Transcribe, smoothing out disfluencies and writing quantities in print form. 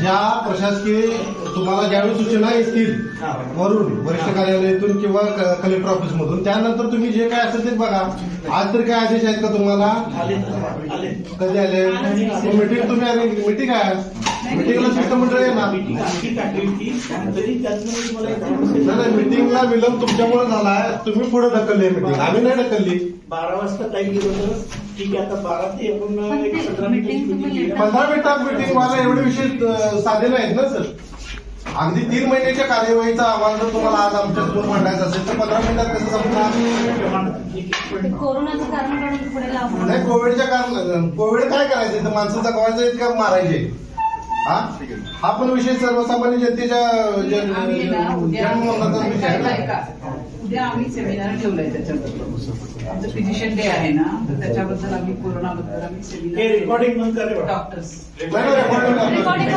ज्या प्रशासकीय तुम्हाला ज्यावेळी सूचना येतील वरून वरिष्ठ कार्यालयातून किंवा कलेक्टर ऑफिस मधून, त्यानंतर तुम्ही जे काय असेल ते बघा. आज तर काय आदेश आहेत का तुम्हाला? कधी आले मीटिंग? तुम्ही मीटिंग आहे, मीटिंगला शिष्टमंडळ आहे ना. नाही, मीटिंगला विलंब तुमच्यामुळे झालाय. तुम्ही पुढे ढकलली मीटिंग, आम्ही नाही ढकलली. 12 वाजता टाइम गेलो तर ठीक आहे. आता 12 ते आपण 15 मिनिटात मीटिंग व्हायला एवढे विषय साधे नाहीत ना सर. अगदी 3 महिन्याच्या कार्यवाहीचा अहवाल जर तुम्हाला आज आमच्या समोर मांडायचा असेल तर 15 मिनिटात कसं संपणार? कोरोनाचं कारण काढून पुढे लावून नाही, कोविडच्या कारण. कोविड काय करायचं तर माणसं जगवायचं का मारायचे? हा पण विषय सर्वसामान्य जनतेच्या जन्मनोंदणीचा विषय आहे ना. उद्या आम्ही सेमिनार ठेवलाय त्याच्याबद्दल. आमचं फिजिशियन डे आहे ना, तर त्याच्याबद्दल आम्ही कोरोनाबद्दल आम्ही सेमिनार रेकॉर्डिंग पण करेल डॉक्टर्स नाही, रेकॉर्डिंग